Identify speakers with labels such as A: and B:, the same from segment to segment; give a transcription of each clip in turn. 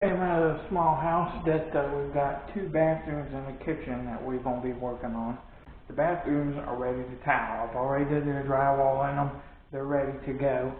A: I'm at a small house that we've got 2 bathrooms and a kitchen that we're going to be working on. The bathrooms are ready to tile. I've already did the drywall in them. They're ready to go.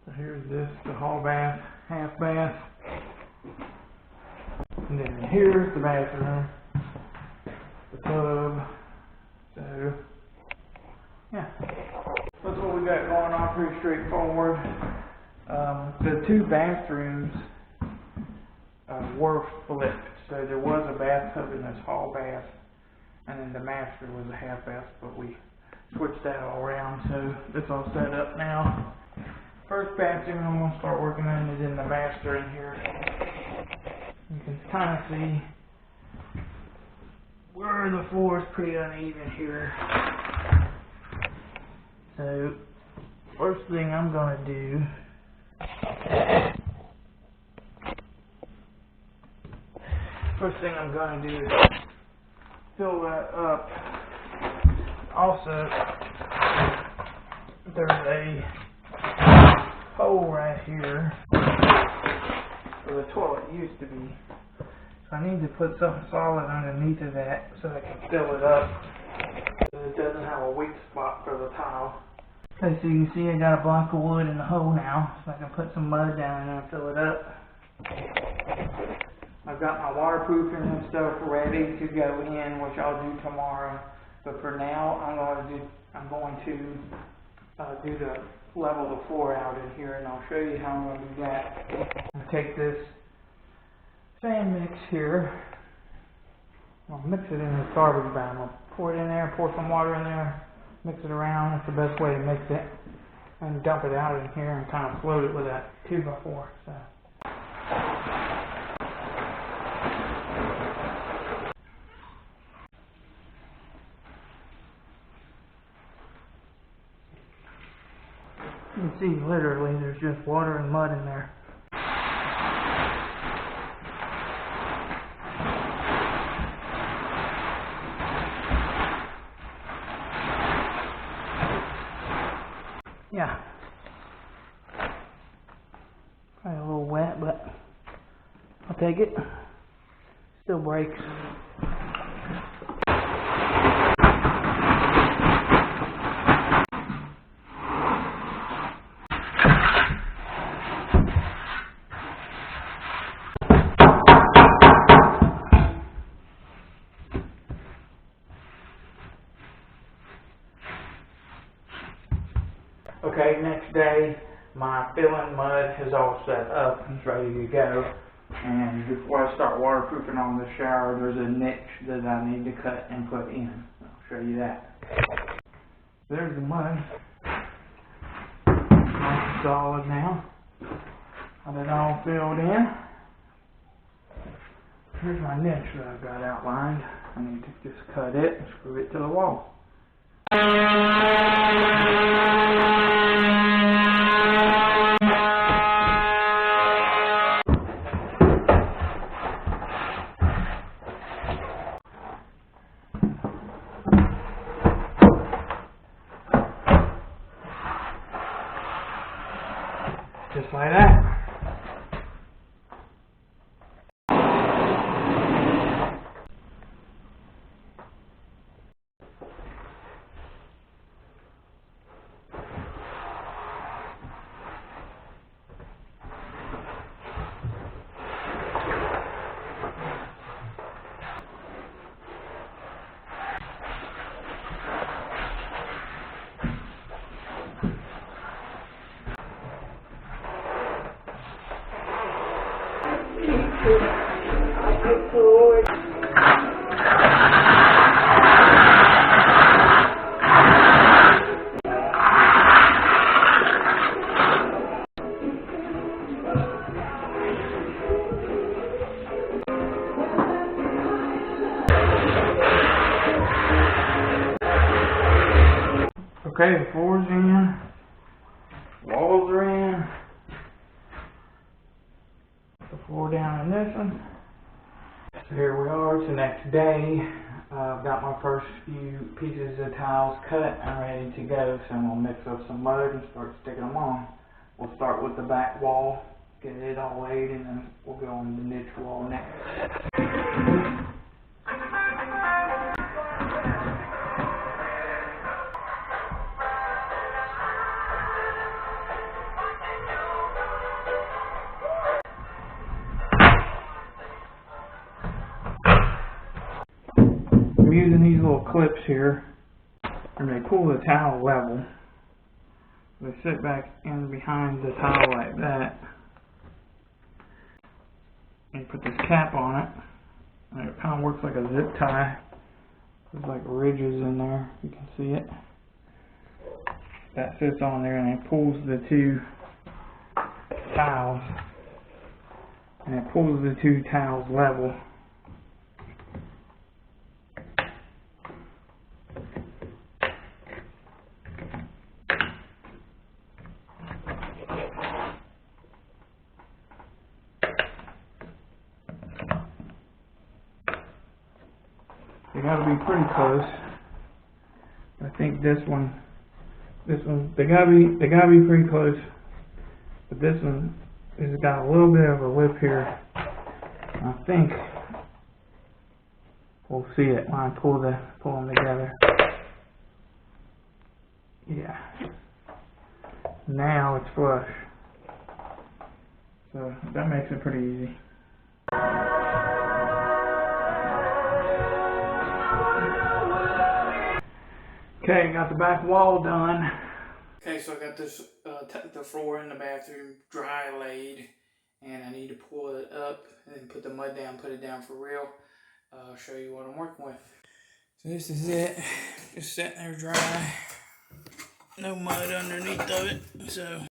A: So here's the hall bath, half bath. And then here's the bathroom, the tub. So, yeah. That's what we got going on, pretty straightforward. The 2 bathrooms were flipped. So there was a bathtub in this hall bath, and then the master was a half bath, but we switched that all around, so it's all set up now. First bathroom I'm going to start working on is in the master in here. You can kind of see where the floor is pretty uneven here. So first thing I'm going to do is fill that up. Also, there's a hole right here where the toilet used to be. So I need to put something solid underneath of that so I can fill it up so it doesn't have a weak spot for the tile. Okay, so you can see I got a block of wood in the hole now, so I can put some mud down in there and fill it up. I've got my waterproofing and stuff ready to go in, which I'll do tomorrow. But for now, I'm going to do the level the floor out in here, and I'll show you how I'm going to do that. I'm going to take this sand mix here. I'll mix it in this garbage bag. I'll pour it in there, pour some water in there, mix it around. That's the best way to mix it. And dump it out in here and kind of float it with that 2x4. So. You can see literally there's just water and mud in there. Yeah. Probably a little wet, but I'll take it. Still breaks. Okay, next day, my filling mud is all set up. It's ready to go. And before I start waterproofing on the shower, there's a niche that I need to cut and put in. I'll show you that. There's the mud. Nice solid now. Got it all filled in. Here's my niche that I've got outlined. I need to just cut it and screw it to the wall. Just like that. Okay, the floor's in, walls are in, the floor down in this one. So here we are, it's the next day. I've got my first few pieces of tiles cut and ready to go, so I'm going to mix up some mud and start sticking them on. We'll start with the back wall get it all laid, and then we'll go on the niche wall next. I'm using these little clips here, and they pull the tile level. They sit back in behind the tile like that, and put this cap on it, and it kind of works like a zip tie. There's like ridges in there, you can see it. That sits on there, and it pulls the two tiles, and it pulls the two tiles level. They gotta be pretty close. I think this one, they gotta be pretty close. But this one has got a little bit of a lip here. I think we'll see it when I pull them together. Yeah. Now it's flush. So that makes it pretty easy. Okay, got the back wall done. Okay, so I got this the floor in the bathroom dry laid, and I need to pull it up and then put the mud down, put it down for real. I'll show you what I'm working with. So this is it, just sitting there dry, no mud underneath of it. So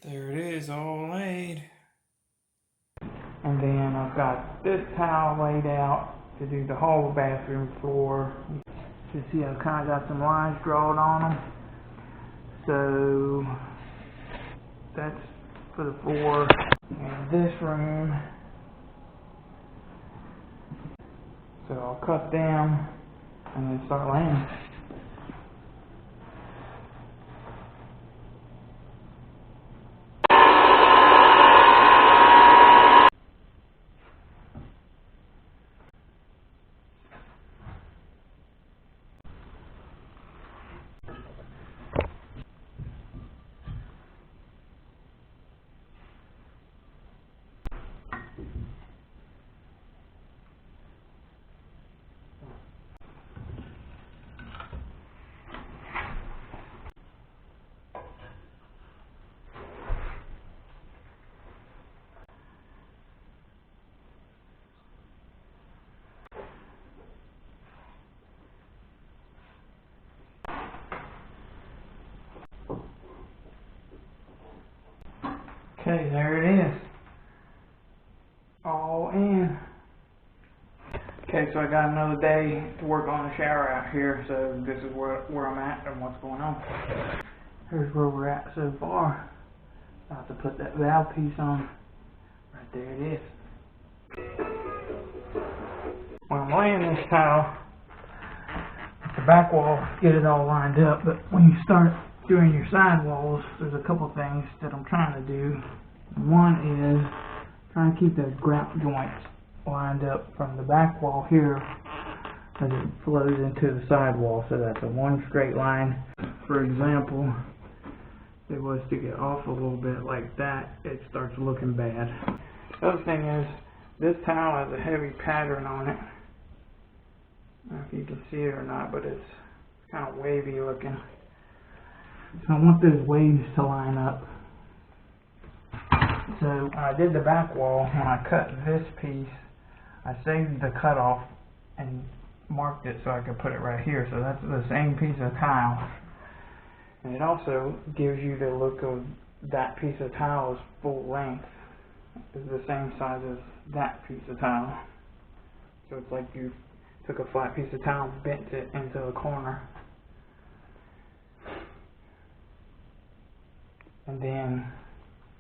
A: there it is, all laid. And then I've got this towel laid out to do the whole bathroom floor. You see I've kind of got some lines drawn on them. So that's for the floor. And this room, so I'll cut down and then start laying. Okay, there it is. All in. Okay, so I got another day to work on the shower out here, so this is where I'm at and what's going on. Here's where we're at so far. About to put that valve piece on. Right there it is. When I'm laying this tile, the back wall, get it all lined up, but when you start doing your side walls, there's a couple things that I'm trying to do. One is trying to keep the grout joints lined up from the back wall here as it flows into the side wall, so that's a one straight line. For example, if it was to get off a little bit like that, it starts looking bad. The other thing is, this towel has a heavy pattern on it. I don't know if you can see it or not, but it's kind of wavy looking. So I want those waves to line up. So when I did the back wall, when I cut this piece, I saved the cutoff and marked it so I could put it right here. So that's the same piece of tile. And it also gives you the look of that piece of tile is full length. It's the same size as that piece of tile. So it's like you took a flat piece of tile and bent it into a corner. And then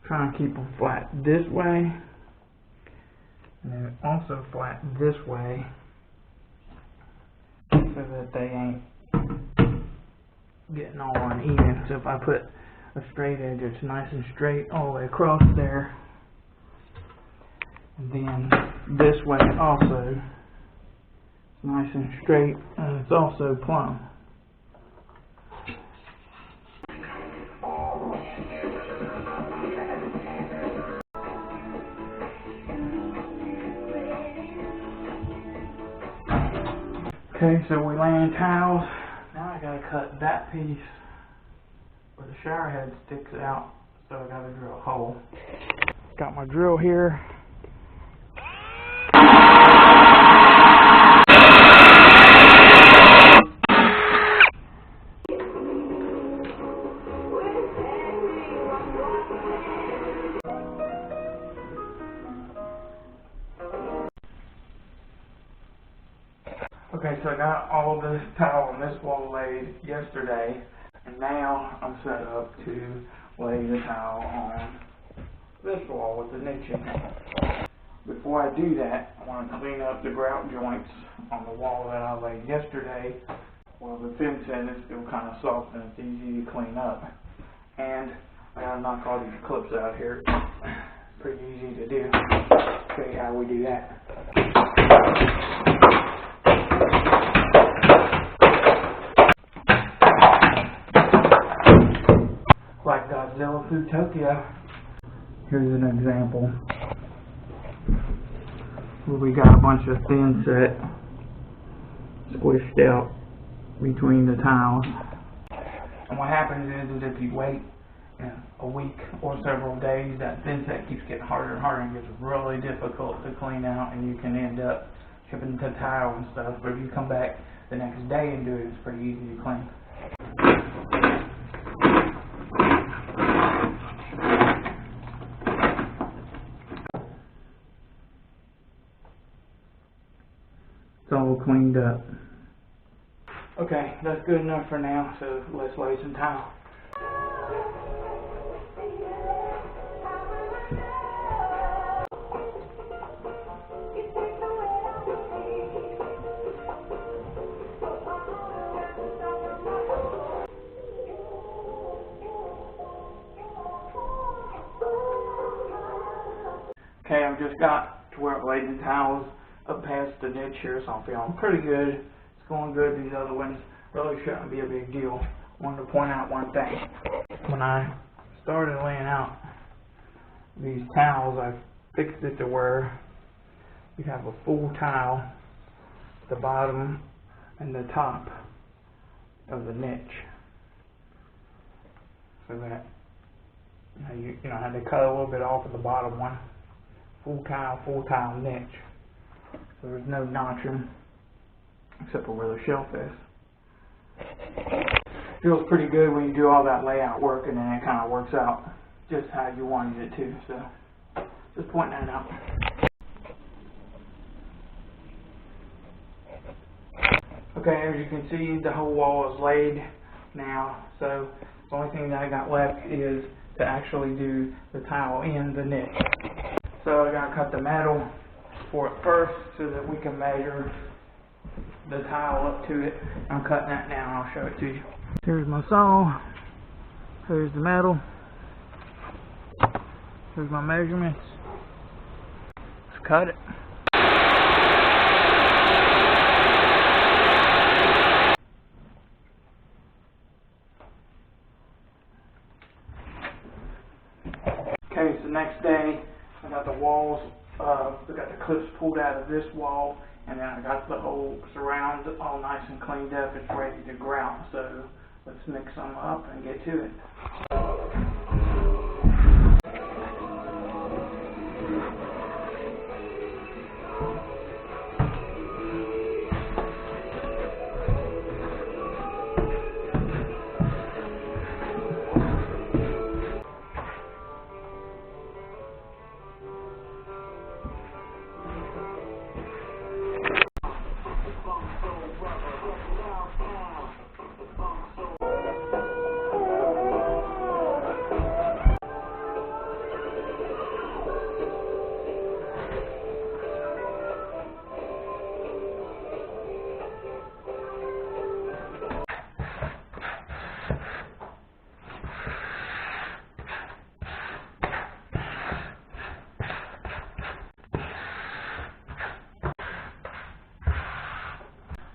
A: try and keep them flat this way. And then also flat this way, so that they ain't getting all uneven. So if I put a straight edge, it's nice and straight all the way across there. And then this way also, it's nice and straight, and it's also plumb. Okay, so we laying tiles. Now I gotta cut that piece where the shower head sticks out, so I gotta drill a hole. Got my drill here. Okay, so I got all this tile on this wall laid yesterday, and now I'm set up to lay the tile on this wall with the niching. Before I do that, I want to clean up the grout joints on the wall that I laid yesterday. Well, the fencing is still kind of soft and it's easy to clean up. And I gotta knock all these clips out here. It's pretty easy to do. Show you how we do that. Like Godzilla through Tokyo. Here's an example where we got a bunch of thin set squished out between the tiles. And what happens is if you wait a week or several days, that thin set keeps getting harder and harder and gets really difficult to clean out, and you can end up chipping the tile and stuff. But if you come back the next day and do it, it's pretty easy to clean. It's all cleaned up. Okay, that's good enough for now, so let's lay some tile. Okay, I've just got to where I've laid the tiles up past the niche here, so I'm feeling pretty good. It's going good. These other ones really shouldn't be a big deal. I wanted to point out one thing. When I started laying out these tiles, I fixed it to where you have a full tile, the bottom and the top of the niche, so that you know, I had to cut a little bit off of the bottom one. Full tile niche. So there's no notching except for where the shelf is. Feels pretty good when you do all that layout work, and then it kind of works out just how you wanted it to. So just pointing that out. Okay, as you can see, the whole wall is laid now. So the only thing that I got left is to actually do the tile in the niche. So I gotta cut the metal for it first so that we can measure the tile up to it. I'm cutting that now and I'll show it to you. Here's my saw. Here's the metal. Here's my measurements. Let's cut it. Okay, so next day I got the walls, I got the clips pulled out of this wall, and then I got the whole surround all nice and cleaned up. It's ready to grout, so let's mix them up and get to it.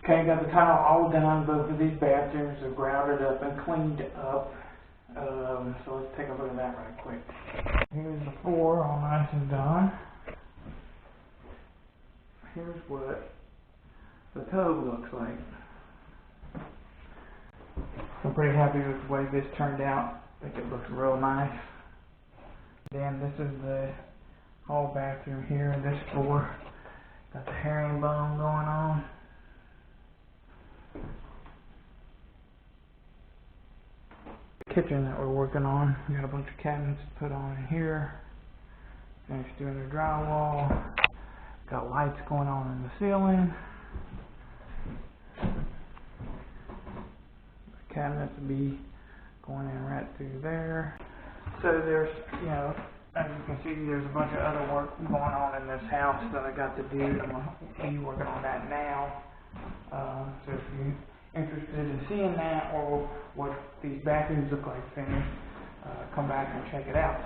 A: Okay, got the tile all done. Both of these bathrooms are grouted up and cleaned up. So let's take a look at that right quick. Here's the floor, all nice and done. Here's what the tub looks like. I'm pretty happy with the way this turned out. I think it looks real nice. Then this is the whole bathroom here, this floor. Got the herringbone going on. The kitchen that we're working on. We got a bunch of cabinets to put on in here. Finished doing the drywall. Got lights going on in the ceiling. The cabinets will be going in right through there. So there's, you know, as you can see, there's a bunch of other work going on in this house that I got to do. I'm going to be working on that now. So if you're interested in seeing that or what these bathrooms look like finished, come back and check it out.